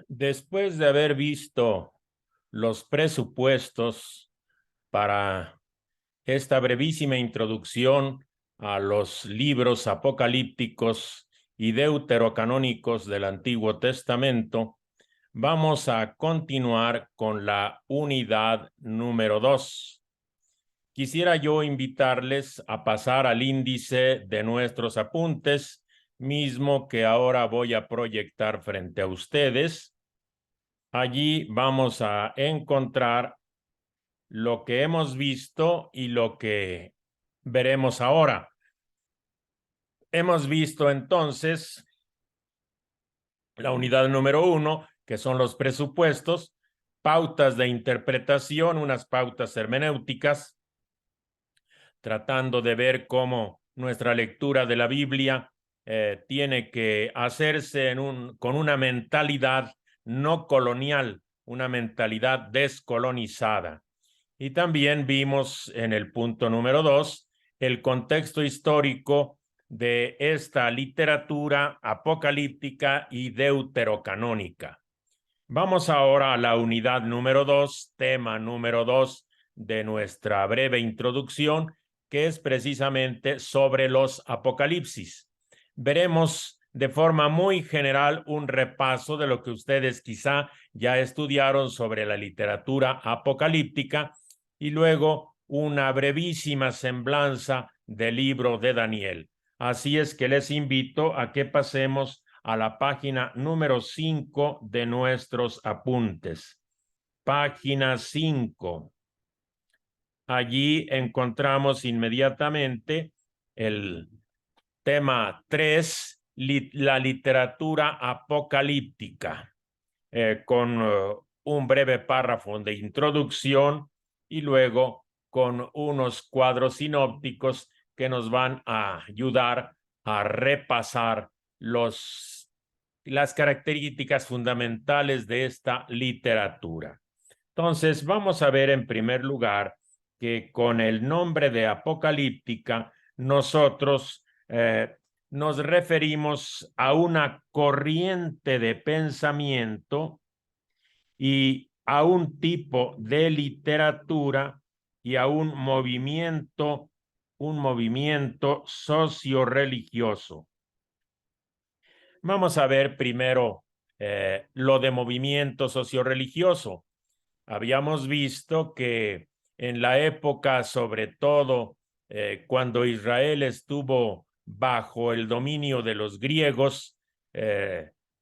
Después de haber visto los presupuestos para esta brevísima introducción a los libros apocalípticos y deuterocanónicos del Antiguo Testamento, vamos a continuar con la unidad número 2. Quisiera yo invitarles a pasar al índice de nuestros apuntes, mismo que ahora voy a proyectar frente a ustedes. Allí vamos a encontrar lo que hemos visto y lo que veremos ahora. Hemos visto entonces la unidad número 1, que son los presupuestos, pautas de interpretación, unas pautas hermenéuticas, tratando de ver cómo nuestra lectura de la Biblia tiene que hacerse con una mentalidad no colonial, una mentalidad descolonizada. Y también vimos en el punto número 2 el contexto histórico de esta literatura apocalíptica y deuterocanónica. Vamos ahora a la unidad número 2, tema número 2 de nuestra breve introducción, que es precisamente sobre los apocalipsis. Veremos de forma muy general un repaso de lo que ustedes quizá ya estudiaron sobre la literatura apocalíptica y luego una brevísima semblanza del libro de Daniel. Así es que les invito a que pasemos a la página número 5 de nuestros apuntes. Página 5. Allí encontramos inmediatamente el tema 3, la literatura apocalíptica, con un breve párrafo de introducción y luego con unos cuadros sinópticos que nos van a ayudar a repasar las características fundamentales de esta literatura. Entonces, vamos a ver en primer lugar que con el nombre de apocalíptica nosotros nos referimos a una corriente de pensamiento y a un tipo de literatura y a un movimiento socio-religioso. Vamos a ver primero lo de movimiento socio-religioso. Habíamos visto que en la época, sobre todo cuando Israel estuvo bajo el dominio de los griegos,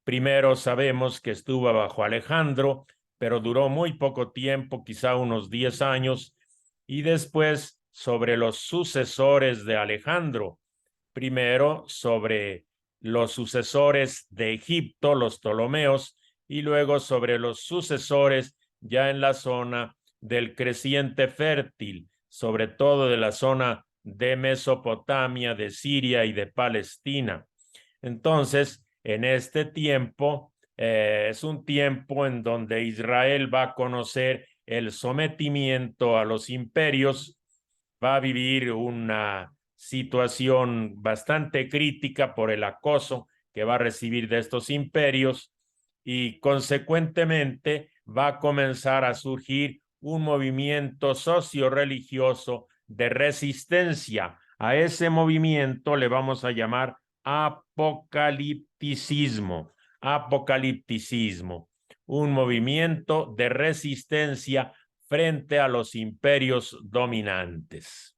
primero sabemos que estuvo bajo Alejandro, pero duró muy poco tiempo, quizá unos 10 años, y después sobre los sucesores de Alejandro, primero sobre los sucesores de Egipto, los Ptolomeos, y luego sobre los sucesores ya en la zona del creciente fértil, sobre todo de la zona de Mesopotamia, de Siria y de Palestina. Entonces, en este tiempo, es un tiempo en donde Israel va a conocer el sometimiento a los imperios, va a vivir una situación bastante crítica por el acoso que va a recibir de estos imperios y consecuentemente va a comenzar a surgir un movimiento socio-religioso de resistencia. A ese movimiento le vamos a llamar apocalipticismo, un movimiento de resistencia frente a los imperios dominantes.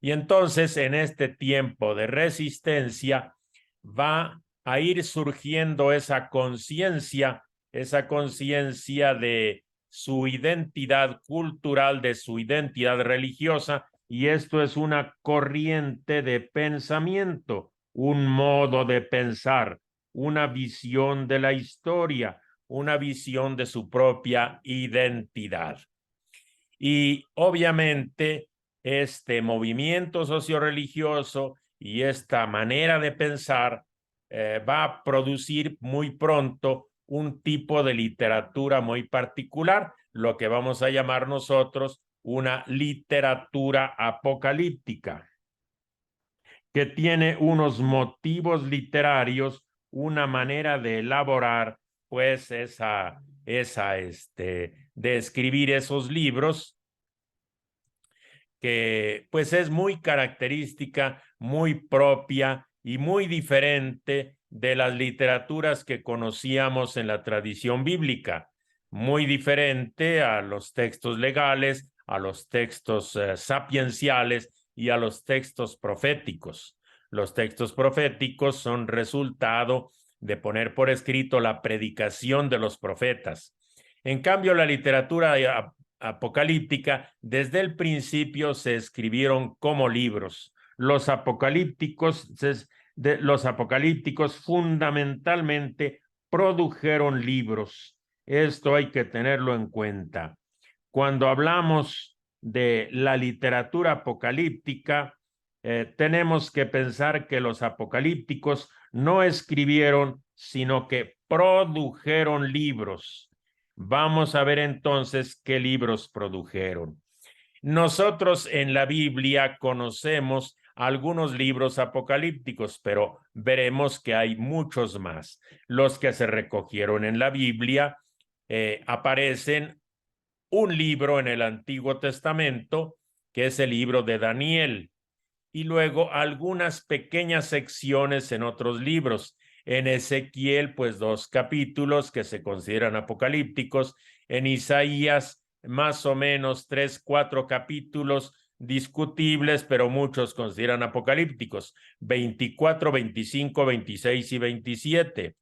Y entonces en este tiempo de resistencia va a ir surgiendo esa conciencia de su identidad cultural, de su identidad religiosa, y esto es una corriente de pensamiento, un modo de pensar, una visión de la historia, una visión de su propia identidad. Y obviamente este movimiento socio-religioso y esta manera de pensar va a producir muy pronto un tipo de literatura muy particular, lo que vamos a llamar nosotros una literatura apocalíptica, que tiene unos motivos literarios, una manera de elaborar pues de escribir esos libros, que pues es muy característica, muy propia y muy diferente de las literaturas que conocíamos en la tradición bíblica, muy diferente a los textos legales, a los textos sapienciales y a los textos proféticos. Los textos proféticos son resultado de poner por escrito la predicación de los profetas. En cambio, la literatura apocalíptica, desde el principio se escribieron como libros. Los apocalípticos fundamentalmente produjeron libros. Esto hay que tenerlo en cuenta. Cuando hablamos de la literatura apocalíptica, tenemos que pensar que los apocalípticos no escribieron, sino que produjeron libros. Vamos a ver entonces qué libros produjeron. Nosotros en la Biblia conocemos algunos libros apocalípticos, pero veremos que hay muchos más. Los que se recogieron en la Biblia aparecen un libro en el Antiguo Testamento, que es el libro de Daniel, y luego algunas pequeñas secciones en otros libros. En Ezequiel, pues 2 capítulos que se consideran apocalípticos. En Isaías, más o menos 3, 4 capítulos discutibles, pero muchos consideran apocalípticos. 24, 25, 26 y 27.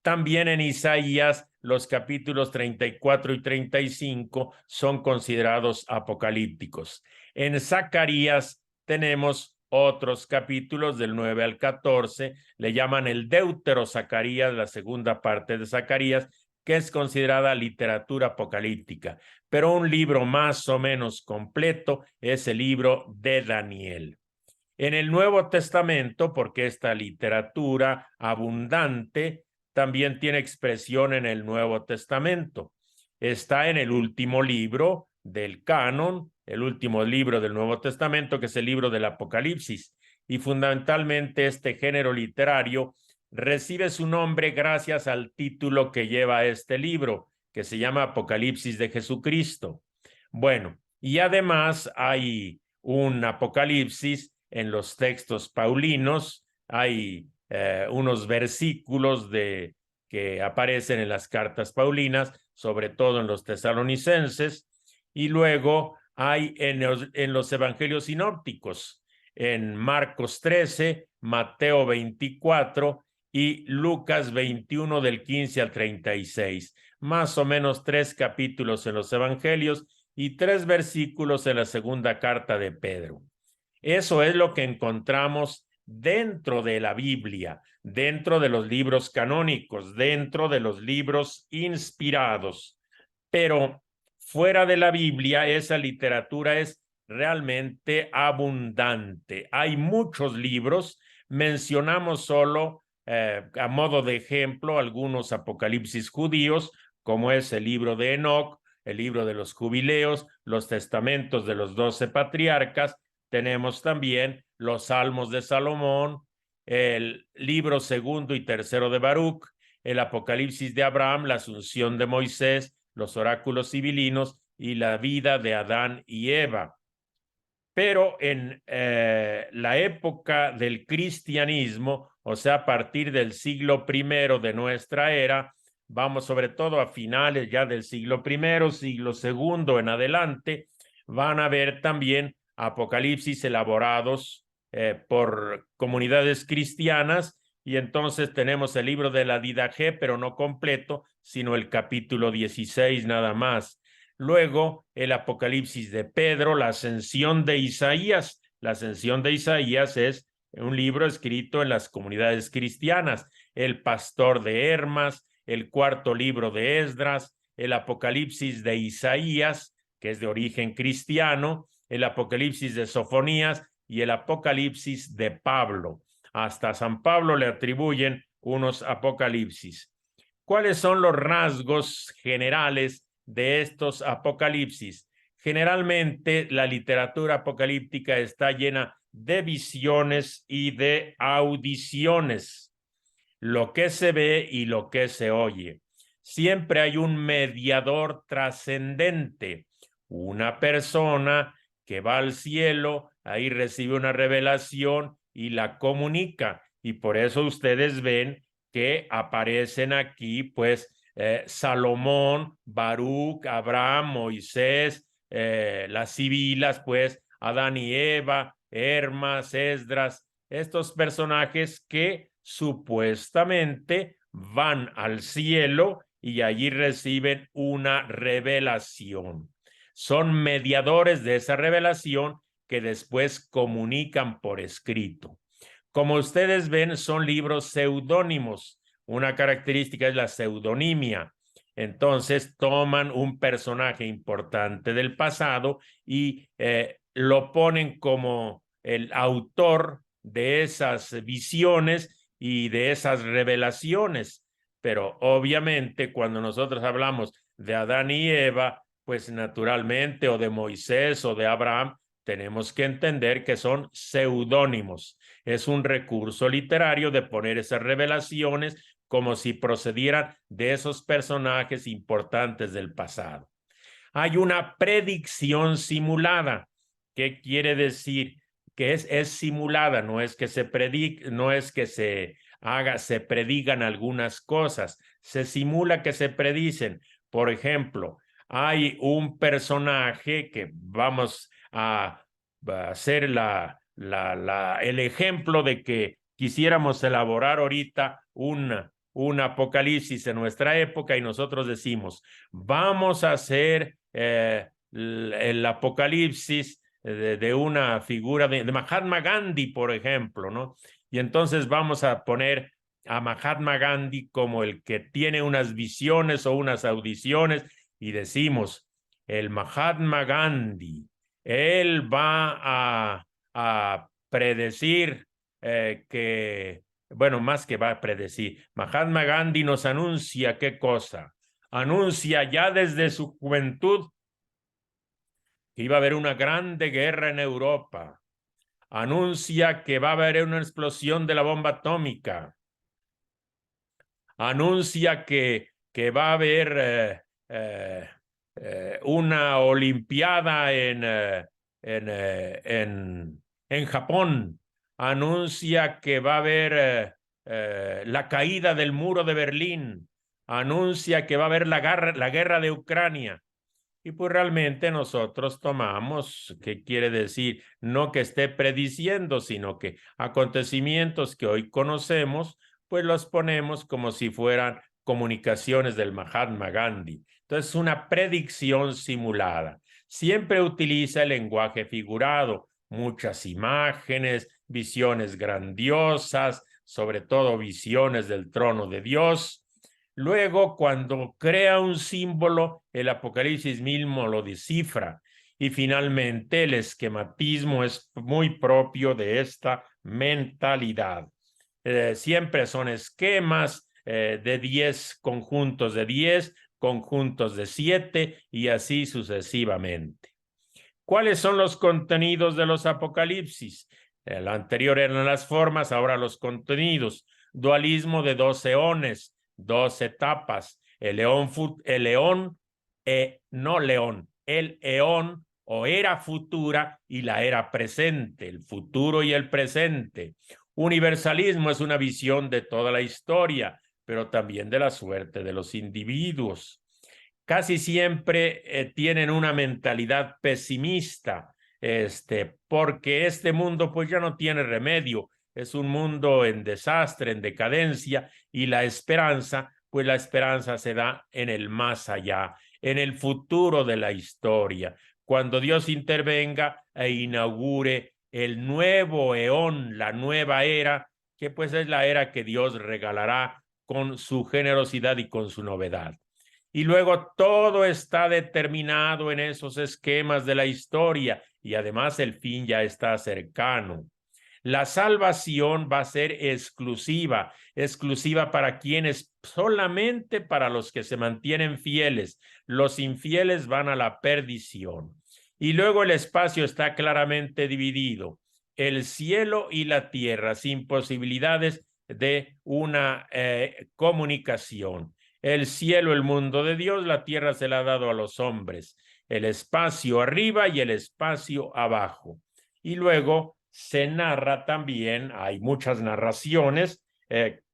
También en Isaías, los capítulos 34 y 35 son considerados apocalípticos. En Zacarías tenemos otros capítulos del 9 al 14, le llaman el Deutero Zacarías, la segunda parte de Zacarías, que es considerada literatura apocalíptica. Pero un libro más o menos completo es el libro de Daniel. En el Nuevo Testamento, porque esta literatura abundante también tiene expresión en el Nuevo Testamento. Está en el último libro del canon, el último libro del Nuevo Testamento, que es el libro del Apocalipsis. Y fundamentalmente este género literario recibe su nombre gracias al título que lleva este libro, que se llama Apocalipsis de Jesucristo. Bueno, y además hay un Apocalipsis en los textos paulinos, hay unos versículos que aparecen en las cartas paulinas, sobre todo en los tesalonicenses, y luego hay en los evangelios sinópticos, en Marcos 13, Mateo 24 y Lucas 21 del 15 al 36. Más o menos 3 capítulos en los evangelios y 3 versículos en la segunda carta de Pedro. Eso es lo que encontramos dentro de la Biblia, dentro de los libros canónicos, dentro de los libros inspirados. Pero fuera de la Biblia, esa literatura es realmente abundante. Hay muchos libros, mencionamos solo a modo de ejemplo algunos apocalipsis judíos, como es el libro de Enoc, el libro de los jubileos, los testamentos de los 12 patriarcas. Tenemos también los Salmos de Salomón, el libro segundo y tercero de Baruch, el Apocalipsis de Abraham, la Asunción de Moisés, los oráculos civilinos y la vida de Adán y Eva. Pero en la época del cristianismo, o sea, a partir del siglo I de nuestra era, vamos sobre todo a finales ya del siglo I, siglo II en adelante, van a haber también apocalipsis elaborados por comunidades cristianas, y entonces tenemos el libro de la Didache, pero no completo, sino el capítulo 16 nada más. Luego, el Apocalipsis de Pedro, la Ascensión de Isaías. La Ascensión de Isaías es un libro escrito en las comunidades cristianas. El Pastor de Hermas, el cuarto libro de Esdras, el Apocalipsis de Isaías, que es de origen cristiano, el Apocalipsis de Sofonías y el Apocalipsis de Pablo. Hasta San Pablo le atribuyen unos apocalipsis. ¿Cuáles son los rasgos generales de estos apocalipsis? Generalmente la literatura apocalíptica está llena de visiones y de audiciones, lo que se ve y lo que se oye. siempre hay un mediador trascendente, una persona que va al cielo, ahí recibe una revelación y la comunica. Y por eso ustedes ven que aparecen aquí, pues, Salomón, Baruch, Abraham, Moisés, las sibilas, pues, Adán y Eva, Hermas, Esdras, estos personajes que supuestamente van al cielo y allí reciben una revelación. Son mediadores de esa revelación que después comunican por escrito. Como ustedes ven, son libros seudónimos. Una característica es la pseudonimia. Entonces toman un personaje importante del pasado y lo ponen como el autor de esas visiones y de esas revelaciones. Pero obviamente cuando nosotros hablamos de Adán y Eva, pues naturalmente, o de Moisés o de Abraham, tenemos que entender que son seudónimos. Es un recurso literario de poner esas revelaciones como si procedieran de esos personajes importantes del pasado. Hay una predicción simulada. ¿Qué quiere decir? Que es simulada, no es que se no es que se predigan algunas cosas, se simula que se predicen. Por ejemplo, hay un personaje que vamos a hacer el ejemplo de que quisiéramos elaborar ahorita un apocalipsis en nuestra época y nosotros decimos, vamos a hacer el apocalipsis de una figura de Mahatma Gandhi, por ejemplo, ¿no? Y entonces vamos a poner a Mahatma Gandhi como el que tiene unas visiones o unas audiciones y decimos, el Mahatma Gandhi, él va a predecir que, bueno, más que va a predecir, Mahatma Gandhi nos anuncia qué cosa, anuncia ya desde su juventud que iba a haber una grande guerra en Europa, anuncia que va a haber una explosión de la bomba atómica, anuncia que va a haber una olimpiada en Japón, anuncia que va a haber la caída del muro de Berlín, anuncia que va a haber la guerra de Ucrania. Y pues realmente nosotros tomamos, ¿qué quiere decir? No que esté prediciendo, sino que acontecimientos que hoy conocemos, pues los ponemos como si fueran comunicaciones del Mahatma Gandhi. Entonces, una predicción simulada. Siempre utiliza el lenguaje figurado, muchas imágenes, visiones grandiosas, sobre todo visiones del trono de Dios. Luego, cuando crea un símbolo, el Apocalipsis mismo lo descifra. Y finalmente, el esquematismo es muy propio de esta mentalidad. Siempre son esquemas de 10 conjuntos de 10, conjuntos de 7 y así sucesivamente. ¿Cuáles son los contenidos de los Apocalipsis? Lo anterior eran las formas, ahora los contenidos. Dualismo de 2 eones, 2 etapas. El eón, no león, el eón o era futura y la era presente, el futuro y el presente. Universalismo es una visión de toda la historia, pero también de la suerte de los individuos. Casi siempre tienen una mentalidad pesimista, porque este mundo pues ya no tiene remedio, es un mundo en desastre, en decadencia, y la esperanza, pues la esperanza se da en el más allá, en el futuro de la historia, cuando Dios intervenga e inaugure el nuevo eón, la nueva era, que pues es la era que Dios regalará con su generosidad y con su novedad. Y luego todo está determinado en esos esquemas de la historia y además el fin ya está cercano. La salvación va a ser exclusiva para quienes, solamente para los que se mantienen fieles. Los infieles van a la perdición. Y luego el espacio está claramente dividido. El cielo y la tierra sin posibilidades de una comunicación. El cielo, el mundo de Dios, la tierra se la ha dado a los hombres, el espacio arriba y el espacio abajo. Y luego se narra también, hay muchas narraciones,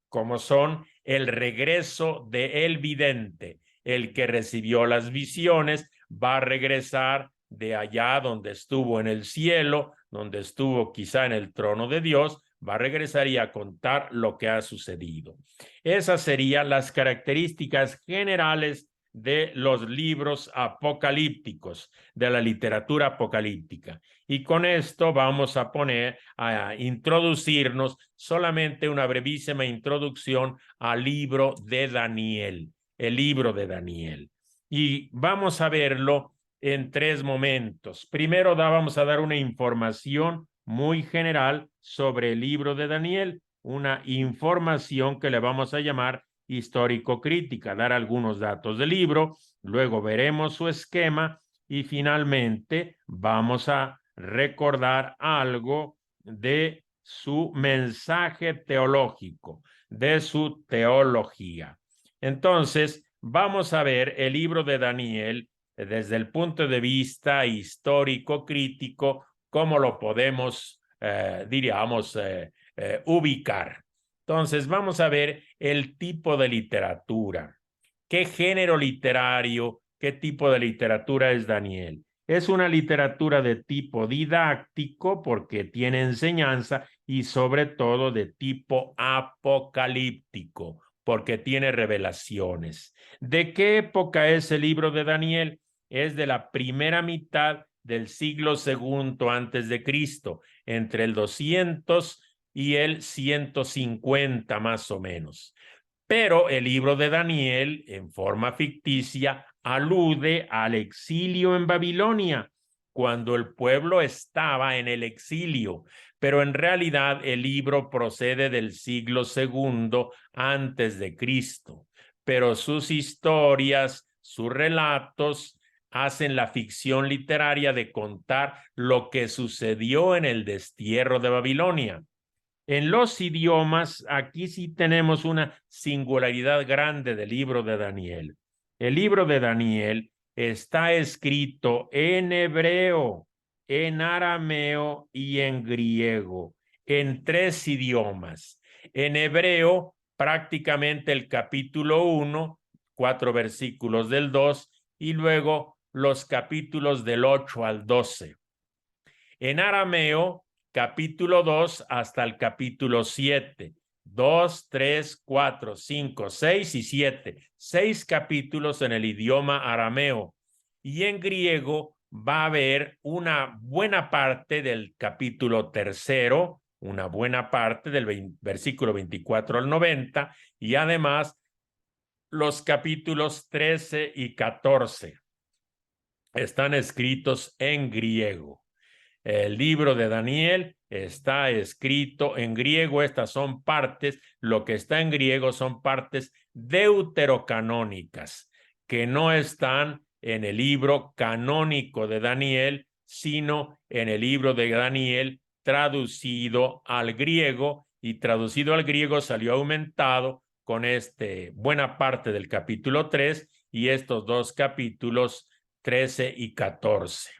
como son el regreso de el vidente, el que recibió las visiones, va a regresar de allá donde estuvo en el cielo, donde estuvo quizá en el trono de Dios, va a regresar y a contar lo que ha sucedido. Esas serían las características generales de los libros apocalípticos, de la literatura apocalíptica. Y con esto vamos a introducirnos solamente una brevísima introducción al libro de Daniel, el libro de Daniel. Y vamos a verlo en tres momentos. Primero vamos a dar una información muy general sobre el libro de Daniel, una información que le vamos a llamar histórico-crítica, dar algunos datos del libro, luego veremos su esquema y finalmente vamos a recordar algo de su mensaje teológico, de su teología. Entonces, vamos a ver el libro de Daniel desde el punto de vista histórico-crítico, cómo lo podemos, ubicar. Entonces, vamos a ver el tipo de literatura. ¿Qué género literario, qué tipo de literatura es Daniel? Es una literatura de tipo didáctico porque tiene enseñanza y sobre todo de tipo apocalíptico porque tiene revelaciones. ¿De qué época es el libro de Daniel? Es de la primera mitad del siglo II antes de Cristo, entre el 200 y el 150 más o menos. Pero el libro de Daniel, en forma ficticia, alude al exilio en Babilonia, cuando el pueblo estaba en el exilio, pero en realidad el libro procede del siglo II antes de Cristo, pero sus historias, sus relatos, hacen la ficción literaria de contar lo que sucedió en el destierro de Babilonia. En los idiomas, aquí sí tenemos una singularidad grande del libro de Daniel. El libro de Daniel está escrito en hebreo, en arameo y en griego, en tres idiomas. En hebreo, prácticamente el capítulo 1, 4 versículos del 2, y luego los capítulos del 8 al 12. En arameo, capítulo 2 hasta el capítulo 7. 2, 3, 4, 5, 6 y 7. 6 capítulos en el idioma arameo. Y en griego va a haber una buena parte del capítulo 3, una buena parte del versículo 24 al 90, y además los capítulos 13 y 14 están escritos en griego. El libro de Daniel está escrito en griego. Estas son partes, lo que está en griego son partes deuterocanónicas, que no están en el libro canónico de Daniel, sino en el libro de Daniel traducido al griego, y traducido al griego salió aumentado con buena parte del capítulo 3 y estos dos capítulos 13 y 14.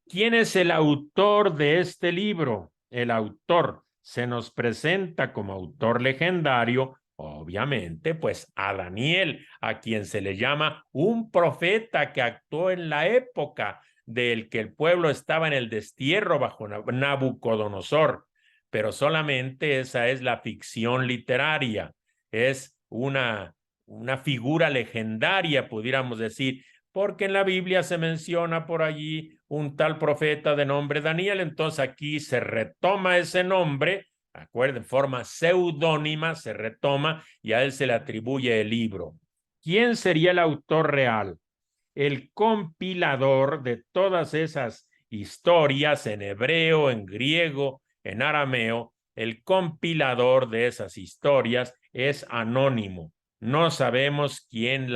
¿Quién es el autor de este libro? El autor se nos presenta como autor legendario, obviamente, pues a Daniel, a quien se le llama un profeta que actuó en la época del que el pueblo estaba en el destierro bajo Nabucodonosor. Pero solamente esa es la ficción literaria, es una figura legendaria, pudiéramos decir, porque en la Biblia se menciona por allí un tal profeta de nombre Daniel. Entonces aquí se retoma ese nombre, acuerden, en forma seudónima se retoma y a él se le atribuye el libro. ¿Quién sería el autor real? El compilador de todas esas historias en hebreo, en griego, en arameo. El compilador de esas historias es anónimo. No sabemos quién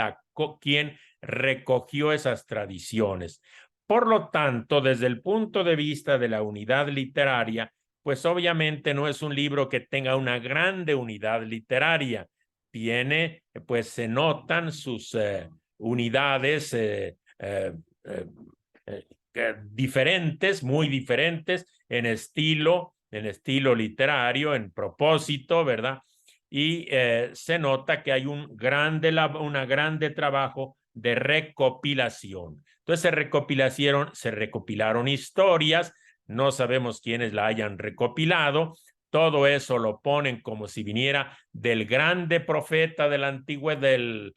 recogió esas tradiciones. Por lo tanto, desde el punto de vista de la unidad literaria, pues obviamente no es un libro que tenga una grande unidad literaria. tiene, pues se notan sus unidades diferentes, muy diferentes en estilo literario, en propósito, ¿verdad? Y se nota que hay una grande trabajo de recopilación. Entonces se recopilaron historias, no sabemos quiénes la hayan recopilado, todo eso lo ponen como si viniera del grande profeta del antiguo, del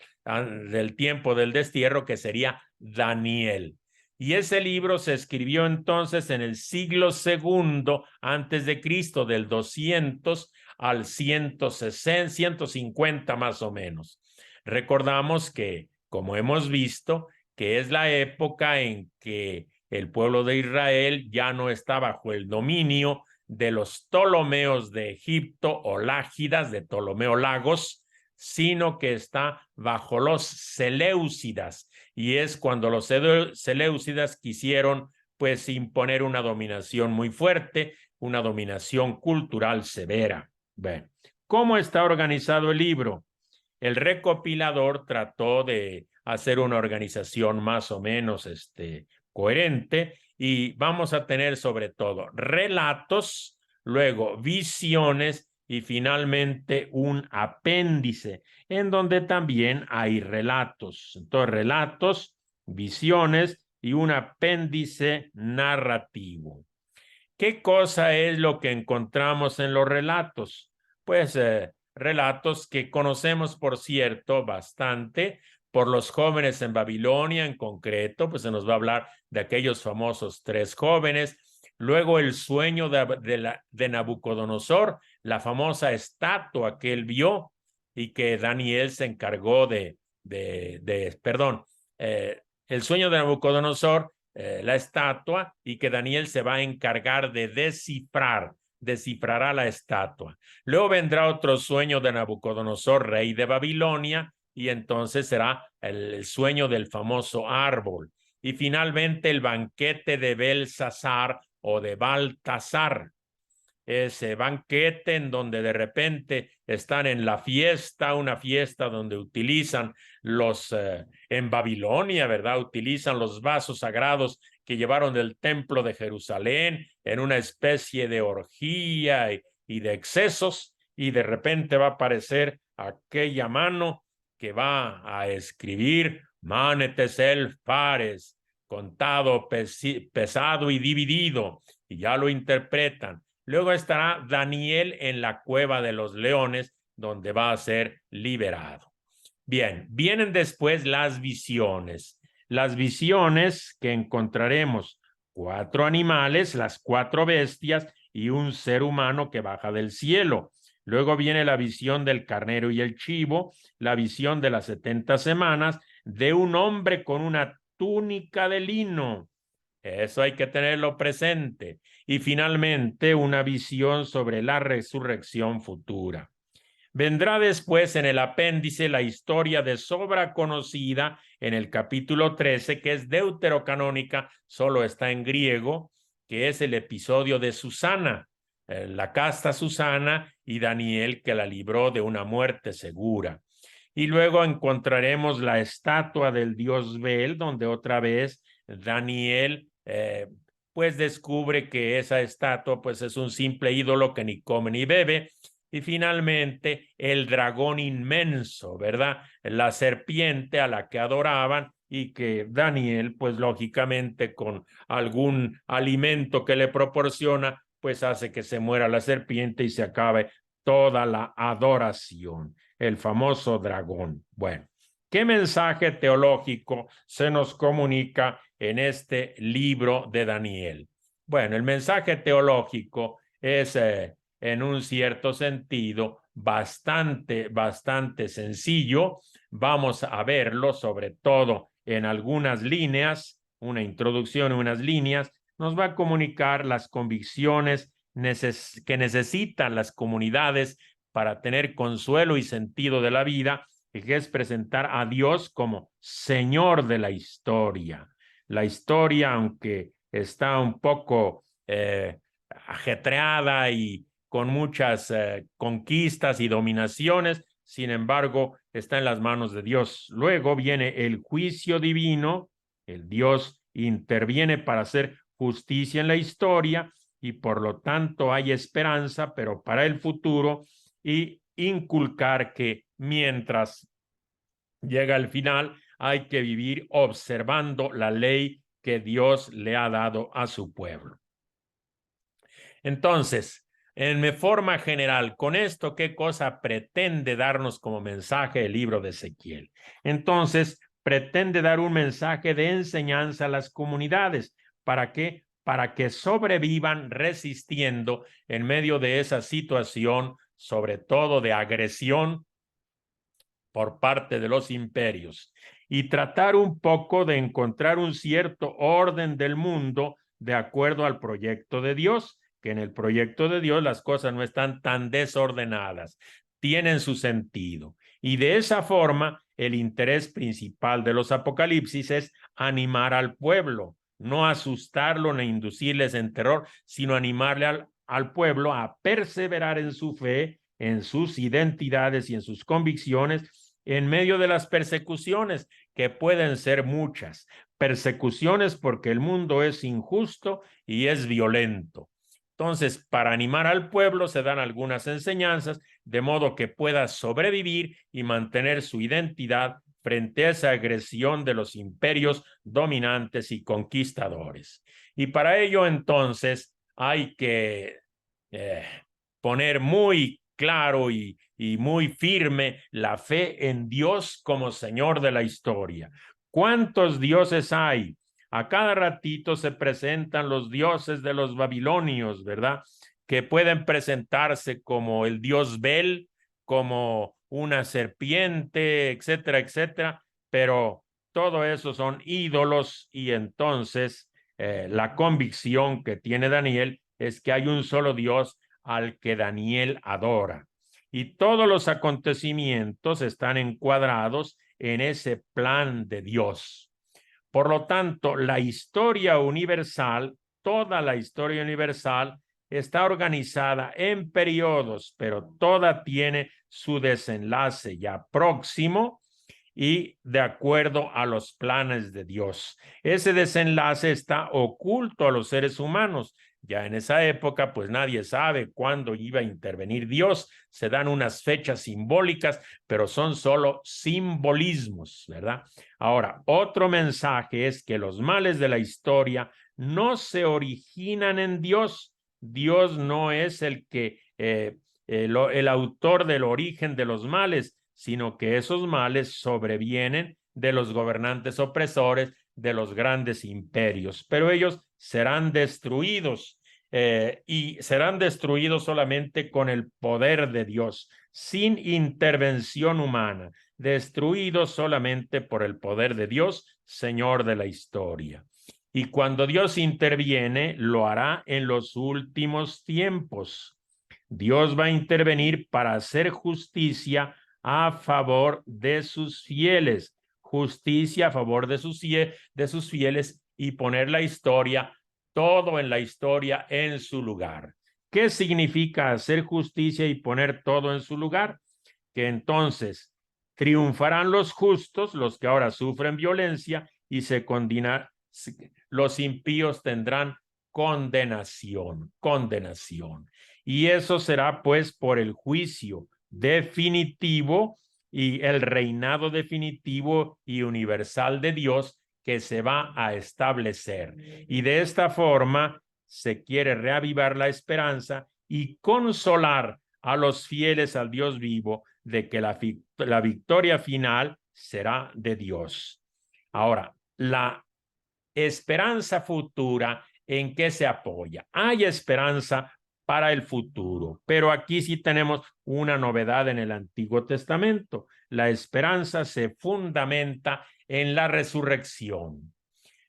tiempo del destierro, que sería Daniel. Y ese libro se escribió entonces en el siglo II antes de Cristo, del 200 al 160, 150 más o menos. Recordamos que, como hemos visto, que es la época en que el pueblo de Israel ya no está bajo el dominio de los Ptolomeos de Egipto o Lágidas, de Ptolomeo Lagos, sino que está bajo los Seleucidas, y es cuando los Seleucidas quisieron pues imponer una dominación muy fuerte, una dominación cultural severa. Bueno, ¿cómo está organizado el libro? El recopilador trató de hacer una organización más o menos coherente, y vamos a tener sobre todo relatos, luego visiones y finalmente un apéndice en donde también hay relatos. Entonces, relatos, visiones y un apéndice narrativo. ¿Qué cosa es lo que encontramos en los relatos? Pues relatos que conocemos, por cierto, bastante por los jóvenes en Babilonia en concreto, pues se nos va a hablar de aquellos famosos 3 jóvenes. Luego el sueño de Nabucodonosor, la famosa estatua que él vio y que Daniel se encargó el sueño de Nabucodonosor, la estatua, y que Daniel se va a encargar de descifrará la estatua. Luego vendrá otro sueño de Nabucodonosor, rey de Babilonia, y entonces será el sueño del famoso árbol. Y finalmente el banquete de Belsasar o de Baltasar, ese banquete en donde de repente están en la fiesta, una fiesta donde utilizan en Babilonia, ¿verdad? Utilizan los vasos sagrados que llevaron del templo de Jerusalén en una especie de orgía y de excesos, y de repente va a aparecer aquella mano que va a escribir Manetesel Fares, contado, pesado y dividido, y ya lo interpretan. Luego estará Daniel en la cueva de los leones, donde va a ser liberado. Bien, vienen después las visiones. Las visiones que encontraremos 4 animales, las 4 bestias y un ser humano que baja del cielo. Luego viene la visión del carnero y el chivo, la visión de las 70 semanas, de un hombre con una túnica de lino. Eso hay que tenerlo presente. Y finalmente, una visión sobre la resurrección futura. Vendrá después en el apéndice la historia de sobra conocida en el capítulo 13, que es deuterocanónica, solo está en griego, que es el episodio de Susana, la casta Susana y Daniel, que la libró de una muerte segura. Y luego encontraremos la estatua del dios Bel, donde otra vez Daniel pues descubre que esa estatua pues es un simple ídolo que ni come ni bebe. Y finalmente el dragón inmenso, ¿verdad? La serpiente a la que adoraban, y que Daniel pues lógicamente con algún alimento que le proporciona pues hace que se muera la serpiente y se acabe toda la adoración. El famoso dragón. Bueno, ¿qué mensaje teológico se nos comunica en este libro de Daniel? Bueno, el mensaje teológico es en un cierto sentido bastante sencillo. Vamos a verlo sobre todo en algunas líneas, una introducción, unas líneas. Nos va a comunicar las convicciones que necesitan las comunidades para tener consuelo y sentido de la vida, que es presentar a Dios como Señor de la historia. La historia, aunque está un poco ajetreada y con muchas conquistas y dominaciones, sin embargo, está en las manos de Dios. Luego viene el juicio divino, el Dios interviene para hacer justicia en la historia y por lo tanto hay esperanza, pero para el futuro, y inculcar que mientras llega el final hay que vivir observando la ley que Dios le ha dado a su pueblo. Entonces, en forma general, con esto, ¿qué cosa pretende darnos como mensaje el libro de Ezequiel? Entonces, pretende dar un mensaje de enseñanza a las comunidades. ¿Para qué? Para que sobrevivan resistiendo en medio de esa situación, sobre todo de agresión por parte de los imperios, y tratar un poco de encontrar un cierto orden del mundo de acuerdo al proyecto de Dios, que en el proyecto de Dios las cosas no están tan desordenadas, tienen su sentido. Y de esa forma, el interés principal de los apocalipsis es animar al pueblo, no asustarlo ni inducirles en terror, sino animarle al pueblo a perseverar en su fe, en sus identidades y en sus convicciones, en medio de las persecuciones, que pueden ser muchas. Persecuciones porque el mundo es injusto y es violento. Entonces, para animar al pueblo se dan algunas enseñanzas, de modo que pueda sobrevivir y mantener su identidad frente a esa agresión de los imperios dominantes y conquistadores. Y para ello, entonces, hay que poner muy claro y muy firme la fe en Dios como Señor de la historia. ¿Cuántos dioses hay? A cada ratito se presentan los dioses de los babilonios, ¿verdad? Que pueden presentarse como el dios Bel, como una serpiente, etcétera, etcétera, pero todo eso son ídolos y entonces la convicción que tiene Daniel es que hay un solo Dios al que Daniel adora. Y todos los acontecimientos están encuadrados en ese plan de Dios. Por lo tanto, la historia universal, toda la historia universal, está organizada en periodos, pero toda tiene su desenlace ya próximo y de acuerdo a los planes de Dios. Ese desenlace está oculto a los seres humanos. Ya en esa época, pues nadie sabe cuándo iba a intervenir Dios. Se dan unas fechas simbólicas, pero son solo simbolismos, ¿verdad? Ahora, otro mensaje es que los males de la historia no se originan en Dios. Dios no es el que el autor del origen de los males, sino que esos males sobrevienen de los gobernantes opresores, de los grandes imperios, pero ellos serán destruidos y serán destruidos solamente con el poder de Dios, sin intervención humana, destruidos solamente por el poder de Dios, Señor de la historia. Y cuando Dios interviene, lo hará en los últimos tiempos. Dios va a intervenir para hacer justicia a favor de sus fieles, justicia a favor de sus fieles y poner la historia, todo en la historia en su lugar. ¿Qué significa hacer justicia y poner todo en su lugar? Que entonces triunfarán los justos, los que ahora sufren violencia, y los impíos tendrán condenación. Y eso será pues por el juicio definitivo y el reinado definitivo y universal de Dios que se va a establecer. Y de esta forma se quiere reavivar la esperanza y consolar a los fieles al Dios vivo de que la victoria final será de Dios. Ahora, la esperanza futura, ¿en qué se apoya? Hay esperanza para el futuro, pero aquí sí tenemos una novedad en el Antiguo Testamento. La esperanza se fundamenta en la resurrección.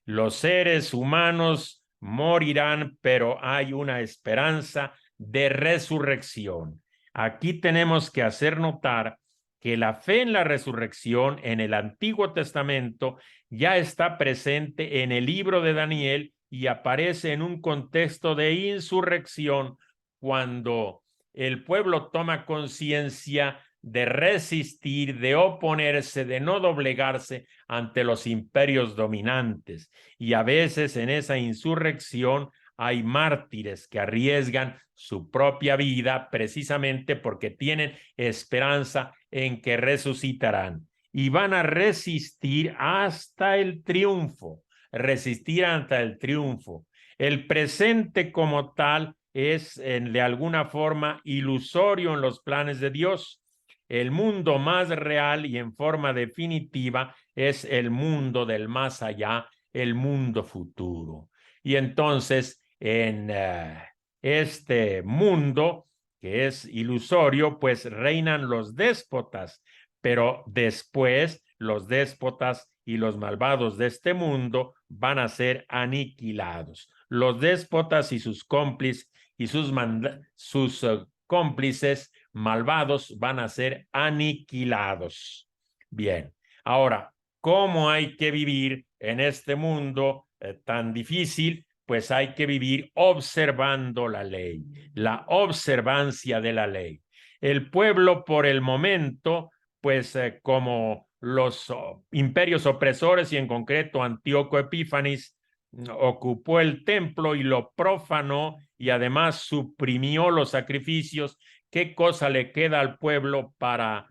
Los seres humanos morirán, pero hay una esperanza de resurrección. Aquí tenemos que hacer notar que la fe en la resurrección en el Antiguo Testamento ya está presente en el libro de Daniel y aparece en un contexto de insurrección cuando el pueblo toma conciencia de resistir, de oponerse, de no doblegarse ante los imperios dominantes. Y a veces en esa insurrección hay mártires que arriesgan su propia vida precisamente porque tienen esperanza en que resucitarán. Y van a resistir hasta el triunfo, resistir hasta el triunfo. El presente como tal es de alguna forma ilusorio en los planes de Dios. El mundo más real y en forma definitiva es el mundo del más allá, el mundo futuro. Y entonces en este mundo que es ilusorio, pues reinan los déspotas, pero después los déspotas y los malvados de este mundo van a ser aniquilados. Los déspotas y sus cómplices y sus cómplices malvados van a ser aniquilados. Bien, ahora, ¿cómo hay que vivir en este mundo tan difícil? Pues hay que vivir observando la ley, la observancia de la ley. El pueblo por el momento, pues como los imperios opresores y en concreto Antíoco Epífanes ocupó el templo y lo profanó y además suprimió los sacrificios, ¿qué cosa le queda al pueblo para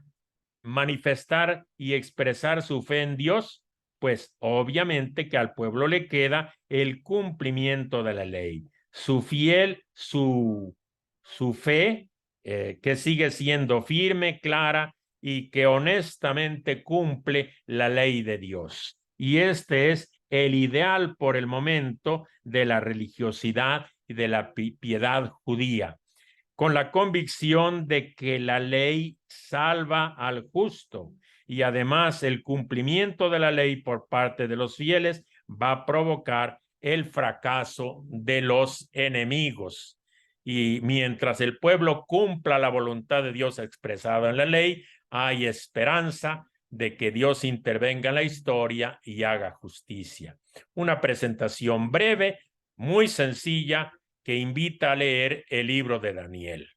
manifestar y expresar su fe en Dios? Pues obviamente que al pueblo le queda el cumplimiento de la ley, su fe, que sigue siendo firme, clara y que honestamente cumple la ley de Dios. Y este es el ideal por el momento de la religiosidad y de la piedad judía, con la convicción de que la ley salva al justo y además el cumplimiento de la ley por parte de los fieles va a provocar el fracaso de los enemigos. Y mientras el pueblo cumpla la voluntad de Dios expresada en la ley, hay esperanza de que Dios intervenga en la historia y haga justicia. Una presentación breve, muy sencilla, que invita a leer el libro de Daniel.